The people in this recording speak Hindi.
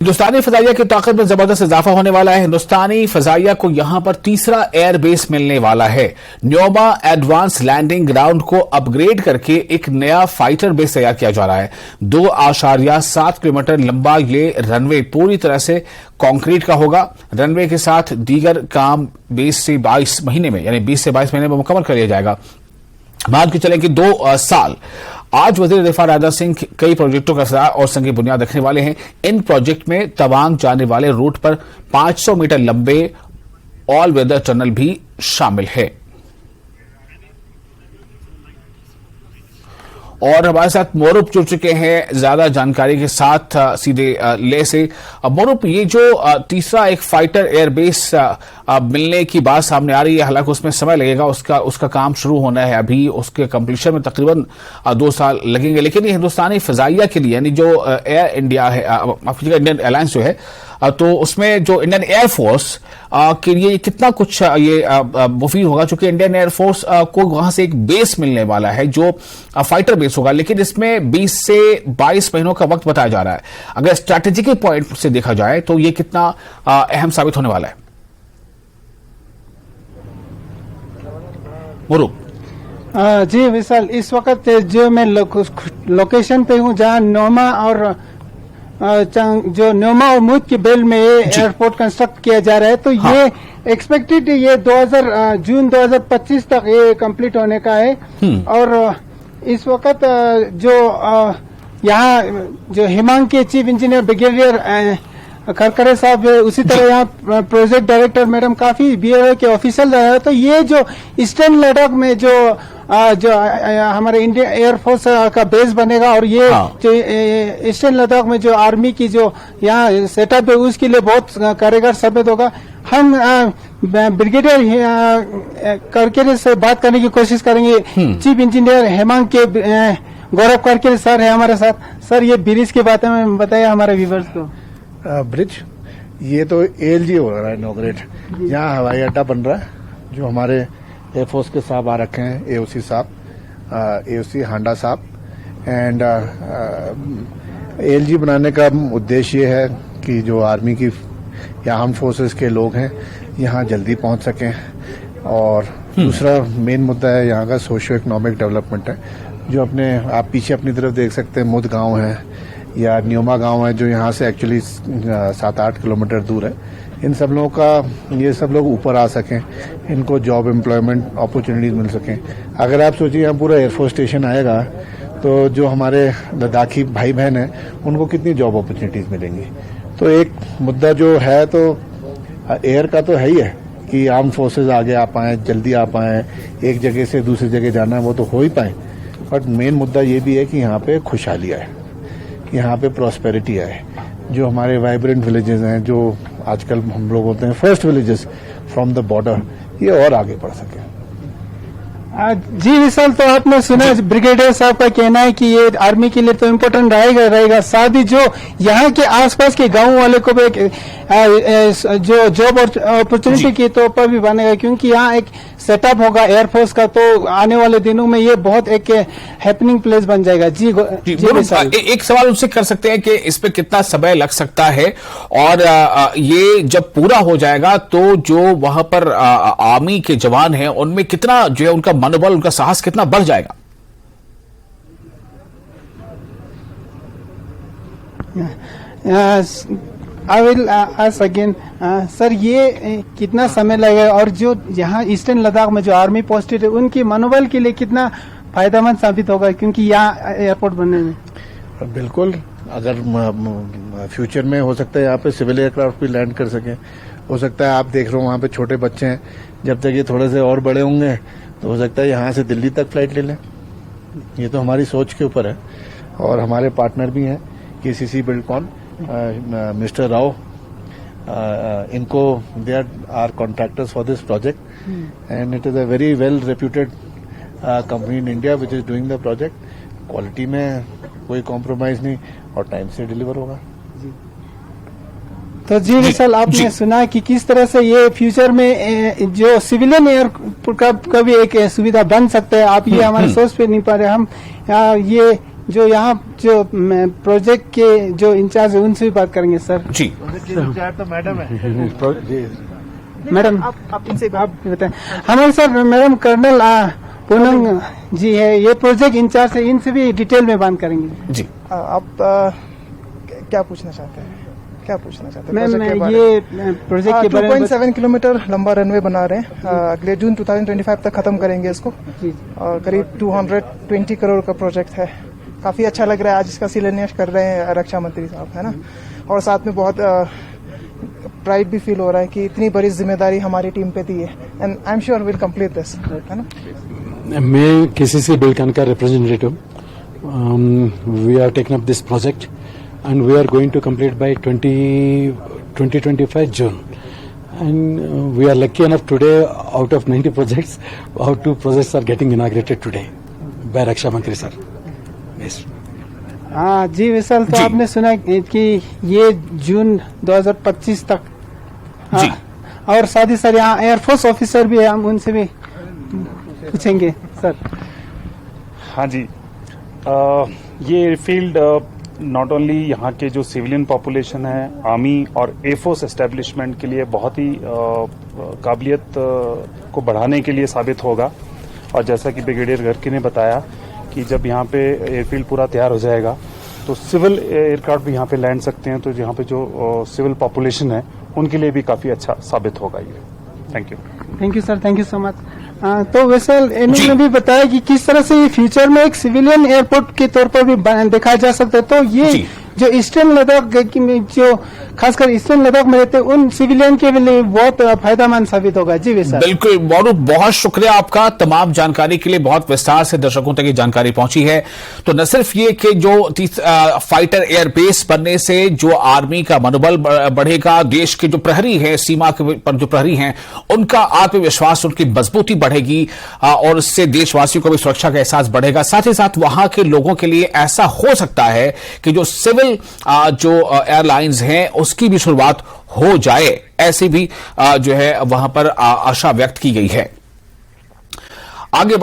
हिंदुस्तानी फजाइया की ताकत में जबरदस्त इजाफा होने वाला है। हिंदुस्तानी फजाइया को यहां पर तीसरा एयर बेस मिलने वाला है। न्योमा एडवांस लैंडिंग ग्राउंड को अपग्रेड करके एक नया फाइटर बेस तैयार किया जा रहा है। 2.7 किलोमीटर लंबा ये रनवे पूरी तरह से कंक्रीट का होगा। रनवे के साथ दीगर काम 20 से 22 महीने में, यानी 20 से 22 महीने में मुकम्मल कर लिया जाएगा। मान के चलें कि 2 साल। आज वजीर दिफा राजनाथ सिंह कई प्रोजेक्टों का इफ्तिताह और संगी बुनियाद रखने वाले हैं। इन प्रोजेक्ट में तवांग जाने वाले रूट पर 500 मीटर लंबे ऑल वेदर टनल भी शामिल है। और हमारे साथ मोरूप जुड़ चुके हैं ज्यादा जानकारी के साथ सीधे ले से। मोरूप, ये जो तीसरा एक फाइटर एयरबेस मिलने की बात सामने आ रही है, हालांकि उसमें समय लगेगा, उसका काम शुरू होना है अभी, उसके कंप्लीशन में तकरीबन 2 साल लगेंगे। लेकिन ये हिंदुस्तानी फजाइया के लिए, यानी जो एयर इंडिया है, इंडियन एयरलाइंस जो है, तो उसमें जो इंडियन एयरफोर्स के लिए कितना कुछ ये मुफीद होगा, चूंकि इंडियन एयरफोर्स को वहां से एक बेस मिलने वाला है जो फाइटर बेस होगा, लेकिन इसमें 20 से 22 महीनों का वक्त बताया जा रहा है। अगर स्ट्रैटेजिक पॉइंट से देखा जाए तो ये कितना अहम साबित होने वाला है? जी विशाल, इस वक्त जो मैं लोकेशन पे हूँ जहाँ न्योमा और जो न्योमा और मुद के बेल में एयरपोर्ट कंस्ट्रक्ट किया जा रहा है, तो हाँ। ये एक्सपेक्टेड ये जून 2025 तक ये कंप्लीट होने का है। और इस वक्त जो यहाँ जो हिमांग के चीफ इंजीनियर ब्रिगेडियर खरखरे साहब है, उसी तरह यहाँ प्रोजेक्ट डायरेक्टर मैडम, काफी बीएओ के ऑफिसर रहे। तो ये जो ईस्टर्न लद्दाख में जो हमारे इंडियन एयरफोर्स का बेस बनेगा, और ये हाँ। जो ईस्टर्न लद्दाख में जो आर्मी की जो यहाँ सेटअप है, उसके लिए बहुत कारगर साबित होगा। हम ब्रिगेडियर करकेरे से बात करने की कोशिश करेंगे। चीफ इंजीनियर हेमांग के गौरव करकेरे सर है हमारे साथ। सर, ये ब्रिज के बारे में बताइए हमारे व्यूवर्स को। ब्रिज ये तो एएलजी हो रहा है इनॉग्रेट, यहाँ हवाई अड्डा बन रहा है, जो हमारे एयरफोर्स के साहब आ रखे हैं, एओसी साहब, एओसी हांडा साहब। एंड एएलजी बनाने का उद्देश्य ये है कि जो आर्मी की या आर्म फोर्सेस के लोग हैं यहाँ जल्दी पहुंच सकें। और दूसरा मेन मुद्दा है यहाँ का सोशियो इकोनॉमिक डेवलपमेंट है, जो अपने आप पीछे अपनी तरफ देख सकते हैं, मुद गांव है या न्योमा गांव है, जो यहाँ से एक्चुअली 7-8 किलोमीटर दूर है। इन सब लोगों का, ये सब लोग ऊपर आ सकें, इनको जॉब एम्प्लॉयमेंट अपॉर्चुनिटीज मिल सकें। अगर आप सोचिए यहाँ पूरा एयरफोर्स स्टेशन आएगा तो जो हमारे लद्दाखी भाई बहन हैं उनको कितनी जॉब अपॉर्चुनिटीज मिलेंगी। तो एक मुद्दा जो है तो एयर का तो है ही है कि आर्म फोर्सेज आगे आ पाएँ, जल्दी आ पाएँ, एक जगह से दूसरी जगह जाना है वो तो हो ही पाए। बट मेन मुद्दा ये भी है कि यहाँ पे खुशहाली आए, यहाँ पे प्रॉस्पेरिटी आए, जो हमारे वाइब्रेंट विलेजेस हैं, जो आजकल हम लोग होते हैं first villages from the border, ये और आगे बढ़ सके। जी विशाल, तो आपने सुना ब्रिगेडियर साहब का कहना है कि ये आर्मी के लिए तो इम्पोर्टेंट रहेगा, साथ ही जो यहाँ के आसपास के गांव वाले को भी जो जॉब अपॉर्चुनिटी के तौर पर भी बनेगा, क्योंकि यहाँ एक सेटअप होगा एयरफोर्स का, तो आने वाले दिनों में ये बहुत एक हैपनिंग प्लेस बन जाएगा। जी एक सवाल उनसे कर सकते हैं कि इस पे कितना समय लग सकता है, और ये जब पूरा हो जाएगा तो जो वहां पर आर्मी के जवान हैं उनमें कितना जो है उनका मनोबल, उनका साहस कितना बढ़ जाएगा? I will ask again sir, ये कितना समय लगेगा, और जो यहाँ ईस्टर्न लद्दाख में जो आर्मी पोस्टेड है उनकी मनोबल के लिए कितना फायदेमंद साबित होगा, क्योंकि यहाँ एयरपोर्ट बनने में? बिल्कुल, अगर फ्यूचर में हो सकता है यहाँ पे सिविल एयरक्राफ्ट भी लैंड कर सके, हो सकता है आप देख रहे हो वहाँ पे छोटे बच्चे हैं, जब तक ये थोड़े से और बड़े होंगे तो हो सकता है यहाँ से दिल्ली तक फ्लाइट ले लें। ये तो हमारी सोच के ऊपर है। और हमारे पार्टनर भी हैं केसीसी बिल्डकॉन, मिस्टर राव, इनको they are contractors for this project, and it is a very well reputed company in India which is doing the project. Quality में कोई कॉम्प्रोमाइज नहीं और टाइम से डिलीवर होगा। तो जी विशाल, आपने सुना कि किस तरह से ये फ्यूचर में जो सिविलियन एयरपोर्ट का भी एक सुविधा बन सकता है। आप ये हमारे सोच पे नहीं पा रहे, हम ये जो यहाँ जो प्रोजेक्ट के जो इंचार्ज है उनसे भी बात करेंगे सर। जी तो मैडम है मैडम आप इनसे आप बताएं। हमारे साथ मैडम कर्नल पूनम जी है, ये प्रोजेक्ट इंचार्ज है, इनसे भी डिटेल में बात करेंगे। जी आप क्या पूछना चाहते हैं? मैम ये प्रोजेक्ट के बारे में 2.7 किलोमीटर लंबा रनवे बना रहे हैं। अगले जून 2025 तक खत्म करेंगे इसको। और करीब 220 करोड़ का प्रोजेक्ट है। काफी अच्छा लग रहा है, आज इसका शिलान्यास कर रहे हैं रक्षा मंत्री साहब, है ना। और साथ में बहुत प्राइड भी फील हो रहा है कि इतनी बड़ी जिम्मेदारी हमारी टीम पे दी है। And I am sure will complete this, है ना। मैं केसीसी बिल्डकॉन का representative, we are taking up this project and we are going to complete by 2025 June. And we are lucky enough today, out of 90 projects, our 2 projects are getting inaugurated today by Raksha Mantri sir. Yes. हाँ जी विशाल, तो आपने सुना कि ये जून 2025 तक। हाँ, जी। और साथ ही सर यहाँ एयरफोर्स ऑफिसर भी है, हम उनसे भी पूछेंगे सर। हाँ जी, ये एयरफील्ड नॉट ओनली यहाँ के जो सिविलियन पॉपुलेशन है, आर्मी और एयरफोर्स एस्टेब्लिशमेंट के लिए बहुत ही काबिलियत को बढ़ाने के लिए साबित होगा। और जैसा कि ब्रिगेडियर गर्की ने बताया कि जब यहाँ पे एयरफील्ड पूरा तैयार हो जाएगा तो सिविल एयरक्राफ्ट भी यहाँ पे लैंड सकते हैं, तो यहाँ पे जो सिविल पॉपुलेशन है उनके लिए भी काफी अच्छा साबित होगा ये। Thank you sir, thank you so much. तो वैसे इन्होंने भी बताया कि किस तरह से ये फ्यूचर में एक सिविलियन एयरपोर्ट के तौर पर भी देखा जा सकता है। तो ये जो ईस्टर्न लद्दाख में जो खासकर ईस्टर्न लद्दाख में रहते हैं उन सिविलियन के लिए बहुत फायदेमंद साबित होगा। जी विशाल। बिल्कुल मौरूफ, बहुत शुक्रिया आपका तमाम जानकारी के लिए, बहुत विस्तार से दर्शकों तक ये जानकारी पहुंची है। तो न सिर्फ ये कि जो फाइटर एयरबेस बनने से जो आर्मी का मनोबल बढ़ेगा, देश के जो प्रहरी है, सीमा पर जो प्रहरी हैं, उनका आत्मविश्वास, उनकी मजबूती बढ़ेगी और इससे देशवासियों को भी सुरक्षा का एहसास बढ़ेगा। साथ ही साथ वहां के लोगों के लिए ऐसा हो सकता है कि जो सिविल जो एयरलाइंस हैं उसकी भी शुरुआत हो जाए, ऐसी भी जो है वहां पर आशा व्यक्त की गई है। आगे